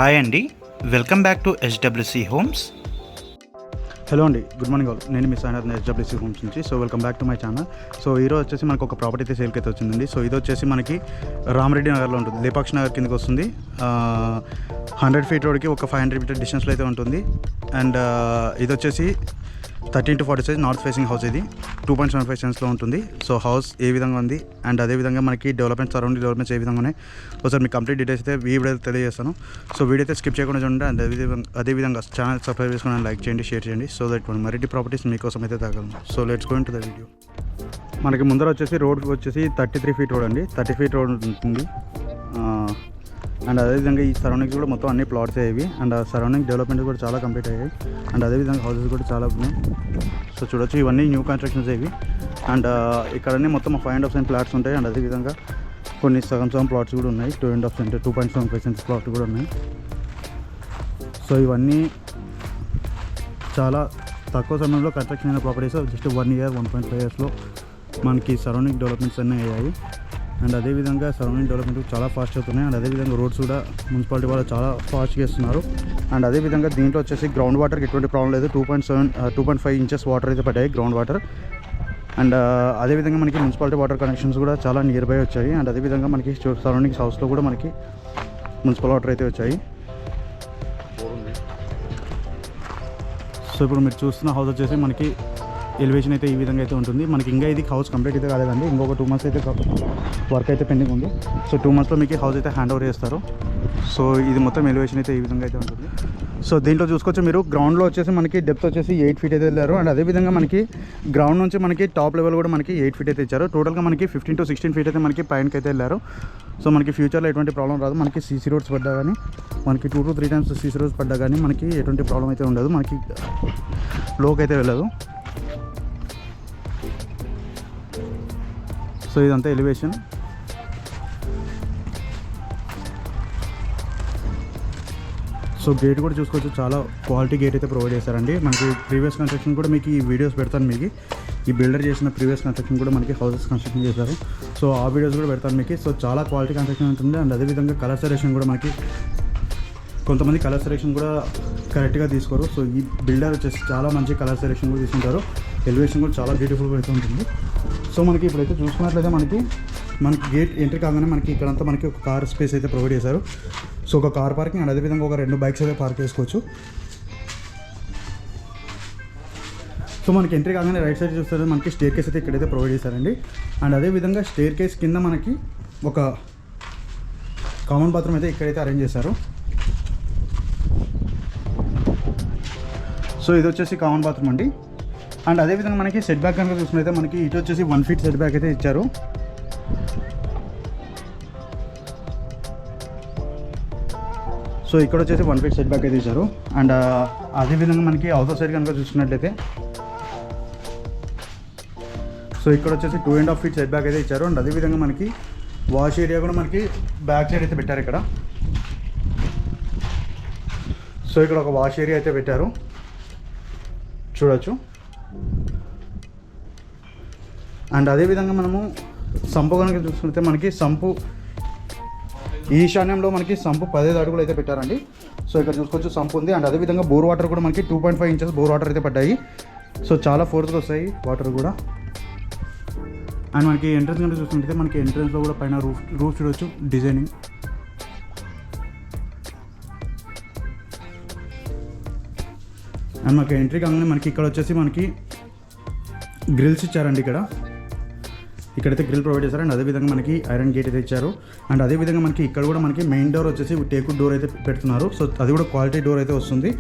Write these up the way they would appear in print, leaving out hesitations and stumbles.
Hi అండి, welcome back to SWC homes. Hello అండి, good morning all. నేను మీ సాయినాథ్ ఎస్డబ్ల్యూసి హోమ్స్ నుంచి. So welcome back to my channel. So ఈరోజు వచ్చేసి మనకు ఒక ప్రాపర్టీ అయితే సేల్కి అయితే వచ్చిందండి. సో ఇది వచ్చేసి మనకి రామరెడ్డి నగర్లో ఉంటుంది, లేపాక్షి నగర్ కిందకి వస్తుంది. 100 feet రోడ్కి ఒక 500 meter డిస్టెన్స్లో అయితే ఉంటుంది. అండ్ ఇది వచ్చేసి 13-40 సైజ్ నార్త్ ఫేసింగ్ హౌస్. ఇది 2.75 సెన్స్లో ఉంటుంది. సో హౌస్ ఏ విధంగా ఉంది అండ్ అదేవిధంగా మనకి సరౌండింగ్ డెవలప్మెంట్స్ ఏ విధంగా ఉన్నాయి ఒకసారి మీకు కంప్లీట్ డీటెయిల్స్ అయితే ఈ వీడియో తెలియజేస్తాను. సో వీడియో అయితే స్కిప్ చేయకుండా చూడండి. అండ్ అదేవిధంగా ఛానల్ సబ్స్క్రైబ్ చేసుకుని లైక్ చేయండి, షేర్ చేయండి. సో దట్ మరిన్ని ప్రాపర్టీస్ మీకోసం అయితే తగ్గలను. So let's go into the video. మనకి ముందర వచ్చేసి రోడ్ వచ్చేసి 33 feet రోడ్ అండి. 30 feet రోడ్ ఉంటుంది. అండ్ అదేవిధంగా ఈ సరౌండింగ్స్ కూడా మొత్తం అన్ని ప్లాట్స్ అయ్యేవి. అండ్ ఆ సరౌండింగ్ డెవలప్మెంట్ కూడా చాలా కంప్లీట్ అయ్యాయి. అండ్ అదేవిధంగా హౌసెస్ కూడా చాలా ఉన్నాయి. సో చూడొచ్చు, ఇవన్నీ న్యూ కన్స్ట్రక్షన్స్ అయ్యి. అండ్ ఇక్కడన్నీ మొత్తం 5.5 సెంట్ ప్లాట్స్ ఉంటాయి. అండ్ అదేవిధంగా కొన్ని సగం ప్లాట్స్ కూడా ఉన్నాయి. 2.5 సెంట్ 2.75 సెంట్స్ ప్లాట్ కూడా ఉన్నాయి. సో ఇవన్నీ చాలా తక్కువ సమయంలో కన్స్ట్రక్షన్ అయిన ప్రాపర్టీస్. జస్ట్ 1 year 1.5 yearsలో మనకి సరౌండింగ్ డెవలప్మెంట్స్ అన్నీ అయ్యాయి. అండ్ అదేవిధంగా సరౌండింగ్ డెవలప్మెంట్ చాలా ఫాస్ట్ అవుతున్నాయి. అండ్ అదేవిధంగా రోడ్స్ కూడా మున్సిపాలిటీ వాళ్ళు చాలా ఫాస్ట్గా ఇస్తున్నారు. అండ్ అదేవిధంగా దీంట్లో వచ్చేసి గ్రౌండ్ వాటర్కి ఎటువంటి ప్రాబ్లం లేదు. 2.5 inches వాటర్ అయితే పడ్డాయి, గ్రౌండ్ వాటర్. అండ్ అదేవిధంగా మనకి మున్సిపాలిటీ వాటర్ కనెక్షన్స్ కూడా చాలా నియర్ బై వచ్చాయి. అండ్ అదేవిధంగా మనకి సరౌండింగ్స్ హౌస్లో కూడా మనకి మున్సిపల్ వాటర్ అయితే వచ్చాయి. సో ఇప్పుడు మీరు చూస్తున్న హౌస్ వచ్చేసి మనకి ఎలివేషన్ అయితే ఈ విధంగా అయితే ఉంటుంది. మనకి ఇంకా ఇది హౌస్ కంప్లీట్ అయితే కాలేదండి. ఇంకొక 2 months అయితే వర్క్ అయితే పెండింగ్ ఉంది. సో 2 monthsలో మీకు హౌస్ అయితే హ్యాండ్ ఓవర్ చేస్తారు. సో ఇది మొత్తం ఎలివేషన్ అయితే ఈ విధంగా అయితే ఉంటుంది. సో దీంట్లో చూసుకోవచ్చు మీరు, గ్రౌండ్లో వచ్చేసి మనకి డెప్త్ వచ్చేసి 8 feet అయితే వెళ్ళారు. అండ్ అదేవిధంగా మనకి గ్రౌండ్ నుంచి మనకి టాప్ లెవెల్ కూడా మనకి 8 feet అయితే ఇచ్చారు. టోటల్గా మనకి 15 to 16 feet అయితే మనకి పైనకి అయితే వెళ్ళారు. సో మనకి ఫ్యూచర్లో ఎటువంటి ప్రాబ్లం రాదు. మనకి సీసీ రోడ్స్ పడ్డా కానీ, మనకి 2 to 3 times సీసీ రోడ్స్ పడ్డా కానీ మనకి ఎటువంటి ప్రాబ్లం అయితే ఉండదు. మనకి లోకి అయితే వెళ్ళదు. సో ఇదంతా ఎలివేషన్. సో గేట్ కూడా చూసుకోవచ్చు, చాలా క్వాలిటీ గేట్ అయితే ప్రొవైడ్ చేశారండి. మనకి ప్రీవియస్ కన్స్ట్రక్షన్ కూడా మీకు ఈ వీడియోస్ పెడతాను. మీకు ఈ బిల్డర్ చేసిన ప్రీవియస్ కన్స్ట్రక్షన్ కూడా మనకి హౌసెస్ కన్స్ట్రక్షన్ చేశారు. సో ఆ వీడియోస్ కూడా పెడతాను మీకు. సో చాలా క్వాలిటీ కన్స్ట్రక్షన్ ఉంటుంది. అండ్ అదేవిధంగా కలర్ సెలెక్షన్ కూడా మనకి కొంతమంది కలర్ సెలెక్షన్ కూడా కరెక్ట్గా తీసుకోరు. సో ఈ బిల్డర్ వచ్చేసి చాలా మంచి కలర్ సెలెక్షన్ కూడా తీసుకుంటారు. ఎలివేషన్ కూడా చాలా బ్యూటిఫుల్గా అయితే ఉంటుంది. సో మనకి ఇప్పుడైతే చూసుకున్నట్లయితే మనకి గేట్ ఎంట్రీ కాగానే మనకి ఇక్కడంతా మనకి ఒక కార్ స్పేస్ అయితే ప్రొవైడ్ చేశారు. సో ఒక కార్ పార్కింగ్ అండ్ అదేవిధంగా ఒక 2 bikes అయితే పార్క్ చేసుకోవచ్చు. సో మనకి ఎంట్రీ కాగానే రైట్ సైడ్ చూస్తే మనకి స్టేర్ కేస్ అయితే ఇక్కడైతే ప్రొవైడ్ చేశారండి. అండ్ అదేవిధంగా స్టేర్ కేస్ కింద మనకి ఒక కామన్ బాత్రూమ్ అయితే ఇక్కడైతే అరేంజ్ చేశారు. సో ఇది వచ్చేసి కామన్ బాత్రూమ్ అండి. అండ్ అదేవిధంగా మనకి సెట్ బ్యాక్ కనుక చూసుకుంటే మనకి ఇటు వచ్చేసి 1 feet సెట్ బ్యాక్ అయితే ఇచ్చారు. సో ఇక్కడ వచ్చేసి 1 feet సెట్ బ్యాక్ అయితే ఇచ్చారు. అండ్ అదేవిధంగా మనకి అవుటర్ సైడ్ కనుక చూసుకున్నట్లయితే సో ఇక్కడ వచ్చేసి 2.5 feet సెట్ బ్యాక్ అయితే ఇచ్చారు. అండ్ అదేవిధంగా మనకి వాష్ ఏరియా కూడా మనకి బ్యాక్ సైడ్ అయితే పెట్టారు ఇక్కడ. సో ఇక్కడ ఒక వాష్ ఏరియా అయితే పెట్టారు, చూడొచ్చు. అండ్ అదేవిధంగా మనము సంపు కనుక చూసుకుంటే మనకి సంపు ఈశాన్యంలో మనకి సంపు 15 అడుగులు అయితే పెట్టారండి. సో ఇక్కడ చూసుకోవచ్చు సంపు ఉంది. అండ్ అదేవిధంగా బోర్ వాటర్ కూడా మనకి 2.5 inches బోర్ వాటర్ అయితే పడ్డాయి. సో చాలా ఫోర్స్గా వస్తాయి వాటర్ కూడా. అండ్ మనకి ఎంట్రన్స్ కనుక చూసుకుంటే మనకి ఎంట్రన్స్లో కూడా పైన రూఫ్ చూడవచ్చు, డిజైనింగ్. అండ్ మనకి ఎంట్రీ కాగానే మనకి ఇక్కడ వచ్చేసి మనకి గ్రిల్స్ ఇచ్చారండి. ఇక్కడైతే గ్రిల్ ప్రొవైడ్ చేశారు. అండ్ అదేవిధంగా మనకి ఐరన్ గేట్ అయితే ఇచ్చారు. అండ్ అదేవిధంగా మనకి ఇక్కడ కూడా మనకి మెయిన్ డోర్ వచ్చేసి టేకుడ్ డోర్ అయితే పెడుతున్నారు. సో అది కూడా క్వాలిటీ డోర్ అయితే వస్తుంది.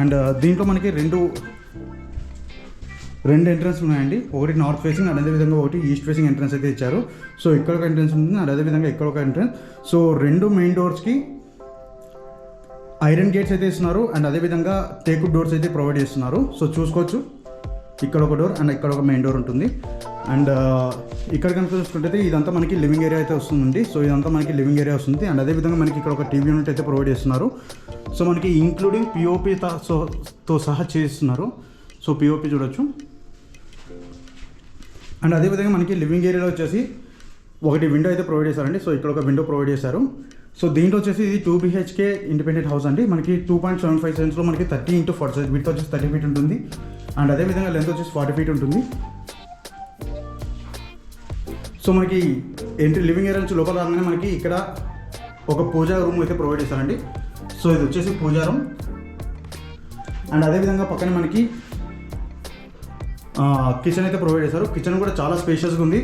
అండ్ దీంట్లో మనకి రెండు ఎంట్రన్స్ ఉన్నాయండి. ఒకటి నార్త్ ఫేసింగ్ అండ్ అదేవిధంగా ఒకటి ఈస్ట్ ఫేసింగ్ ఎంట్రన్స్ అయితే ఇచ్చారు. సో ఇక్కడ ఒక ఎంట్రన్స్ ఉంటుంది అండ్ అదేవిధంగా ఇక్కడ ఒక ఎంట్రన్స్. సో 2 మెయిన్ డోర్స్కి ఐరన్ గేట్స్ అయితే ఇస్తున్నారు. అండ్ అదేవిధంగా టేకుడ్ డోర్స్ అయితే ప్రొవైడ్ చేస్తున్నారు. సో చూసుకోవచ్చు, ఇక్కడ ఒక డోర్ అండ్ ఇక్కడ ఒక మెయిన్ డోర్ ఉంటుంది. అండ్ ఇక్కడ కనుక చూసుకుంటే ఇదంతా మనకి లివింగ్ ఏరియా అయితే వస్తుందండి. సో ఇదంతా మనకి లివింగ్ ఏరియా వస్తుంది. అండ్ అదేవిధంగా మనకి ఇక్కడ ఒక టీవీ యూనిట్ అయితే ప్రొవైడ్ చేస్తున్నారు. సో మనకి ఇంక్లూడింగ్ పిఓపితో సహా చేస్తున్నారు. సో పిఓపి చూడొచ్చు. అండ్ అదేవిధంగా మనకి లివింగ్ ఏరియాలో వచ్చేసి ఒకటి విండో అయితే ప్రొవైడ్ చేశారండి. సో ఇక్కడ ఒక విండో ప్రొవైడ్ చేశారు. సో దీంట్లో వచ్చేసి ఇది 2 BHK ఇండిపెండెంట్ హౌస్ అండి. మనకి 2.75 సెంట్స్లో మనకి 30x40 సైజ్, విడ్త్ వచ్చేసి 30 ఫీట్ ఉంటుంది. అండ్ అదేవిధంగా లెంత్ వచ్చేసి 40 ఫీట్ ఉంటుంది. సో మనకి ఎంట్రీ లివింగ్ ఏరియా నుంచి లోపల రాగానే మనకి ఇక్కడ ఒక పూజా రూమ్ అయితే ప్రొవైడ్ చేస్తారండి. సో ఇది వచ్చేసి పూజా రూమ్. అండ్ అదేవిధంగా పక్కన మనకి కిచెన్ అయితే ప్రొవైడ్ చేశారు. కిచెన్ కూడా చాలా స్పేషియస్గా ఉంది.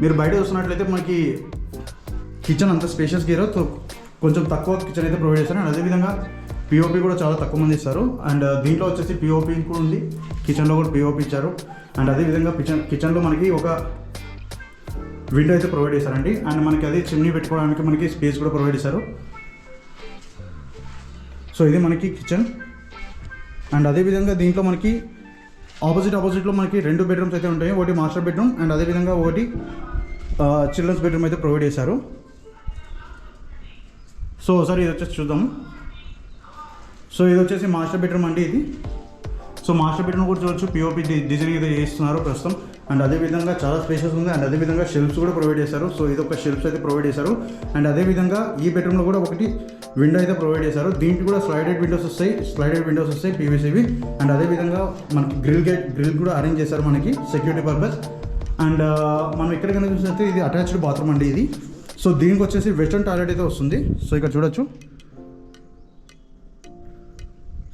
మీరు బయట చూస్తున్నట్లయితే మనకి కిచెన్ అంత స్పేషియస్గా ఇరో, కొంచెం తక్కువ కిచెన్ అయితే ప్రొవైడ్ చేస్తారు. అండ్ అదేవిధంగా పిఓపి కూడా చాలా తక్కువ మంది ఇస్తారు. అండ్ దీంట్లో వచ్చేసి పిఓపి కూడా ఉంది, కిచెన్లో కూడా పిఓపి ఇచ్చారు. అండ్ అదేవిధంగా కిచెన్లో మనకి ఒక విండో అయితే ప్రొవైడ్ చేశారండి. అండ్ మనకి అదే చిమ్నీ పెట్టుకోవడానికి మనకి స్పేస్ కూడా ప్రొవైడ్ చేశారు. సో ఇది మనకి కిచెన్. అండ్ అదేవిధంగా దీంట్లో మనకి ఆపోజిట్లో మనకి 2 బెడ్రూమ్స్ అయితే ఉంటాయి. ఒకటి మాస్టర్ బెడ్రూమ్ అండ్ అదేవిధంగా ఒకటి చిల్డ్రన్స్ బెడ్రూమ్ అయితే ప్రొవైడ్ చేశారు. సో ఒకసారి ఇది వచ్చేసి చూద్దాము. సో ఇది వచ్చేసి మాస్టర్ బెడ్రూమ్ అండి ఇది. సో మాస్టర్ బెడ్రూమ్ కూడా చూడొచ్చు, పిఓపి డిజైన్ అయితే చేస్తున్నారు ప్రస్తుతం. అండ్ అదేవిధంగా చాలా స్పేషియస్ ఉంది. అండ్ అదేవిధంగా షెల్ఫ్స్ కూడా ప్రొవైడ్ చేశారు. సో ఇది ఒక షెల్ఫ్స్ అయితే ప్రొవైడ్ చేశారు. అండ్ అదేవిధంగా ఈ బెడ్రూమ్లో కూడా ఒకటి విండో అయితే ప్రొవైడ్ చేశారు. దీనికి కూడా స్లైడెడ్ విండోస్ వస్తాయి పీవీసీవి. అండ్ అదేవిధంగా మనకి గ్రిల్ కూడా అరేంజ్ చేశారు మనకి సెక్యూరిటీ పర్పస్. అండ్ మనం ఇక్కడ కనుక చూసినట్లయితే ఇది అటాచ్డ్ బాత్రూమ్ అండి ఇది. సో దీనికి వచ్చేసి వెస్టర్న్ టాయిలెట్ అయితే వస్తుంది. సో ఇక్కడ చూడొచ్చు.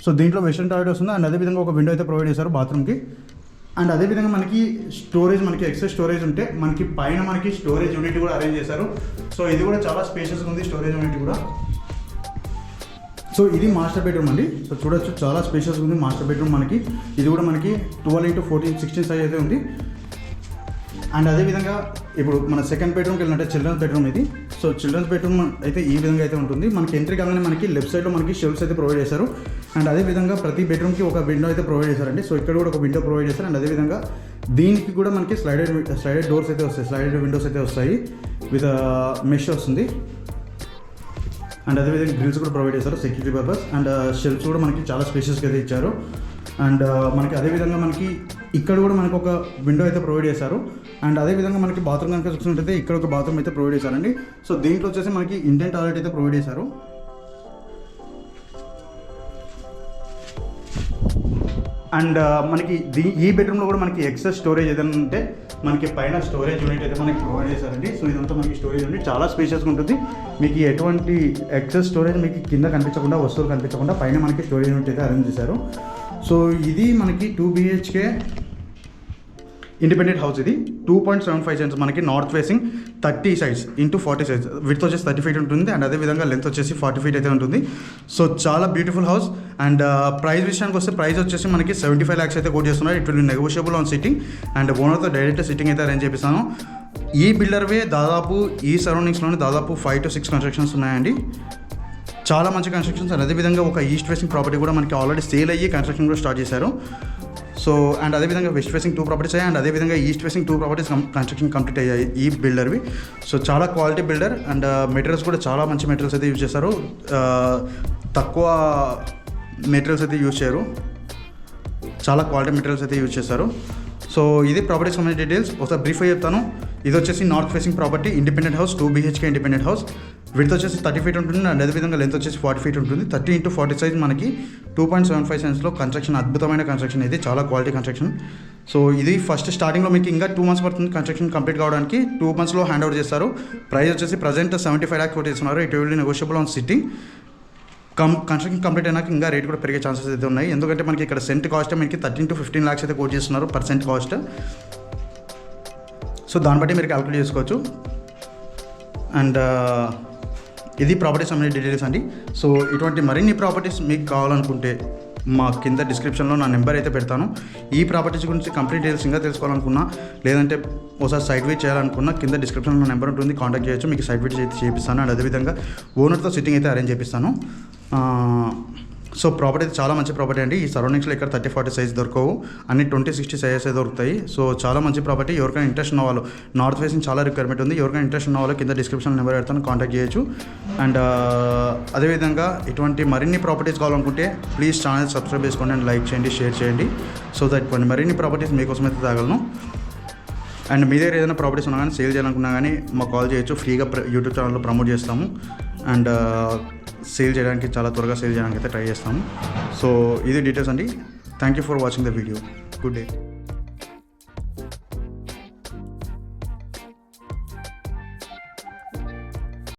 సో దీంట్లో వెస్టర్న్ టాయిలెట్ వస్తుంది. అండ్ అదేవిధంగా ఒక విండో అయితే ప్రొవైడ్ చేశారు బాత్రూమ్కి. అండ్ అదేవిధంగా మనకి మనకి ఎక్సెస్ స్టోరేజ్ ఉంటే మనకి పైన మనకి స్టోరేజ్ యూనిట్ కూడా అరేంజ్ చేశారు. సో ఇది కూడా చాలా స్పేషియస్గా ఉంది స్టోరేజ్ యూనిట్ కూడా. సో ఇది మాస్టర్ బెడ్రూమ్ అండి. సో చూడొచ్చు చాలా స్పేషియస్గా ఉంది మాస్టర్ బెడ్రూమ్ మనకి. ఇది కూడా మనకి 12x14 సైజ్ అయితే ఉంది. అండ్ అదేవిధంగా ఇప్పుడు మన సెకండ్ బెడ్రూమ్కి వెళ్ళినట్టే చిల్డ్రన్స్ బెడ్రూమ్ ఇది. సో చిల్డ్రన్స్ బెడ్రూమ్ అయితే ఈ విధంగా అయితే ఉంటుంది. మనకి ఎంట్రీ కాగానే మనకి లెఫ్ట్ సైడ్లో మనకి షెల్ఫ్స్ అయితే ప్రొవైడ్ చేశారు. అండ్ అదేవిధంగా ప్రతి బెడ్రూమ్కి ఒక విండో అయితే ప్రొవైడ్ చేశారండి. సో ఇక్కడ కూడా ఒక విండో ప్రొవైడ్ చేశారు. అండ్ అదేవిధంగా దీనికి కూడా మనకి స్లైడెడ్ డోర్స్ అయితే వస్తాయి, స్లైడెడ్ విండోస్ అయితే వస్తాయి విత్ మెష్ వస్తుంది. అండ్ అదేవిధంగా గ్రిల్స్ కూడా ప్రొవైడ్ చేశారు సెక్యూరిటీ పర్పస్. అండ్ షెల్ఫ్స్ కూడా మనకి చాలా స్పేషియస్గా అయితే ఇచ్చారు. అండ్ మనకి అదేవిధంగా మనకి ఇక్కడ కూడా మనకు ఒక విండో అయితే ప్రొవైడ్ చేశారు. అండ్ అదేవిధంగా మనకి బాత్రూమ్ కనుక చూసినట్టయితే ఇక్కడ ఒక బాత్రూమ్ అయితే ప్రొవైడ్ చేశారండి. సో దీంట్లో వచ్చేసి మనకి ఇండియన్ టాయిలెట్ అయితే ప్రొవైడ్ చేశారు. అండ్ మనకి ఈ బెడ్రూమ్లో కూడా మనకి ఎక్సెస్ స్టోరేజ్ ఏదైనా ఉంటే మనకి పైన స్టోరేజ్ యూనిట్ అయితే మనకి ప్రొవైడ్ చేశారండి. సో ఇదంతా మనకి స్టోరేజ్ యూనిట్ చాలా స్పేషియస్గా ఉంటుంది. మీకు ఎటువంటి ఎక్సెస్ స్టోరేజ్ మీకు కింద కనిపించకుండా, వస్తువులు కనిపించకుండా పైన మనకి స్టోరేజ్ యూనిట్ అయితే అరేంజ్ చేశారు. సో ఇది మనకి 2 BHK ఇండిపెండెంట్ హౌస్. ఇది 2.75 సెంట్స్ మనకి north facing 30 size into 40 size, width వచ్చేసి 30 ఫీట్ ఉంటుంది. అండ్ అదేవిధంగా లెంత్ వచ్చేసి 40 ఫీట్ అయితే ఉంటుంది. సో చాలా బ్యూటిఫుల్ హౌస్. అండ్ ప్రైస్ విషయానికి వస్తే ప్రైస్ వచ్చేసి మనకి 75 lakhs అయితే కోట్ చేస్తున్నారు. It will be negotiable on sitting. And ఓనర్తో డైరెక్ట్ సిట్టింగ్ అయితే అరేంజ్ చేపిస్తాను. ఈ బిల్డర్వే దాదాపు ఈ సరౌండింగ్స్లోనే దాదాపు 5 to 6 కన్స్ట్రక్షన్స్ ఉన్నాయండి. చాలా మంచి కన్స్ట్రక్షన్స్. అండ్ అదేవిధంగా ఒక ఈస్ట్ ఫేసింగ్ ప్రాపర్టీ కూడా మనకి ఆల్రెడీ సేల్ అయ్యి కన్స్ట్రక్షన్ కూడా స్టార్ట్ చేశారు. సో అండ్ అదేవిధంగా వెస్ట్ ఫేసింగ్ 2 ప్రాపర్టీస్ అయ్యాయి. అండ్ అదేవిధంగా east facing 2 properties construction complete అయ్యాయి ఈ బిల్డర్వి. సో చాలా క్వాలిటీ బిల్డర్. అండ్ మెటీరియల్స్ కూడా చాలా మంచి మెటీరియల్స్ అయితే యూజ్ చేస్తారు. తక్కువ మెటీరియల్స్ అయితే యూజ్ చేయరు, చాలా క్వాలిటీ మెటీరియల్స్ అయితే యూజ్ చేస్తారు. సో ఇది ప్రాపర్టీస్ సంబంధించిన డీటెయిల్స్ ఒకసారి బ్రీఫ్గా చెప్తాను. ఇది వచ్చేసి north facing property, independent house, 2 BHK independent house. Width వచ్చేసి 30 ఫీట్ ఉంటుంది. అండ్ అదేవిధంగా లెంత్ వచ్చేసి 40 ఫీట్ ఉంటుంది. 30 into 40 సైజ్ మనకి 2.75 సెంట్స్లో కన్స్ట్రక్షన్, అద్భుతమైన కన్స్ట్రక్షన్ ఇది, చాలా క్వాలిటీ కన్స్ట్రక్షన్. సో ఇది ఫస్ట్ స్టార్టింగ్లో మీకు ఇంకా 2 months పడుతుంది కన్స్ట్రక్షన్ కంప్లీట్ కావడానికి. 2 monthsలో హ్యాండ్ ఓవర్ చేస్తారు. ప్రైస్ వచ్చేసి ప్రజెంట్ 75 lakhs కోట్ చేస్తున్నారు. It will be negotiable on sitting. Construction complete అయినాక ఇంకా రేట్ కూడా పెరిగే ఛాన్సెస్ అయితే ఉన్నాయి. ఎందుకంటే మనకి ఇక్కడ సెంట్ కాస్ట్ మనకి 13 to 15 lakhs అయితే కోట్ చేస్తున్నారు పర్ సెంట్ కాస్ట్. సో దాన్ని బట్టి మీరు క్యాల్కులేట్ చేసుకోవచ్చు. అండ్ ఇది ప్రాపర్టీస్ సంబంధించిన డీటెయిల్స్ అండి. సో ఇటువంటి మరిన్ని ప్రాపర్టీస్ మీకు కావాలనుకుంటే మా కింద డిస్క్రిప్షన్లో నా నెంబర్ అయితే పెడతాను. ఈ ప్రాపర్టీస్ గురించి కంప్లీట్ డీటెయిల్స్ ఇంకా తెలుసుకోవాలనుకున్నా, లేదంటే ఒకసారి సైట్ విజిట్ చేయాలనుకున్నా కింద డిస్క్రిప్షన్లో నెంబర్ ఉంటుంది, కాంటాక్ట్ చేయొచ్చు. మీకు సైట్ విజిట్ అయితే చేపిస్తాను. అండ్ అదేవిధంగా ఓనర్తో సిట్టింగ్ అయితే అరేంజ్ చేపిస్తాను. సో ప్రాపర్టీ చాలా మంచి ప్రాపర్టీ అండి. ఈ సరౌండింగ్స్లో ఇక్కడ 30-40 సైజ్ దొరకవు, అన్ని 20-60 సైజెస్ దొరుకుతాయి. సో చాలా మంచి ప్రాపర్టీ. ఎవరికైనా ఇంట్రెస్ట్ ఉన్న వాళ్ళు, నార్త్ ఫేసింగ్ చాలా రిక్వైర్మెంట్ ఉంది, ఎవరికైనా ఇంట్రెస్ట్ ఉన్న వాళ్ళు కింద డిస్క్రిప్షన్ నెంబర్ పెడతాను, కాంటాక్ట్ చేయొచ్చు. అండ్ అదేవిధంగా ఇటువంటి మరిన్ని ప్రాపర్టీస్ కావాలనుకుంటే ప్లీజ్ ఛానల్ సబ్స్క్రైబ్ చేసుకోండి అండ్ లైక్ చేయండి, షేర్ చేయండి. సో దట్ కొన్ని మరిన్ని ప్రాపర్టీస్ మీకోసం అయితే తాగలను. అండ్ మీ దగ్గర ఏదైనా ప్రాపర్టీస్ ఉన్నా కానీ సేల్ చేయాలనుకున్నా కానీ మాకు కాల్ చేయొచ్చు. ఫ్రీగా యూట్యూబ్ ఛానల్లో ప్రమోట్ చేస్తాము అండ్ సేల్ చేయడానికి చాలా త్వరగా సేల్ చేయడానికి అయితే ట్రై చేస్తాము. సో ఇది డీటెయిల్స్ అండి. Thank you for watching the video. Good day.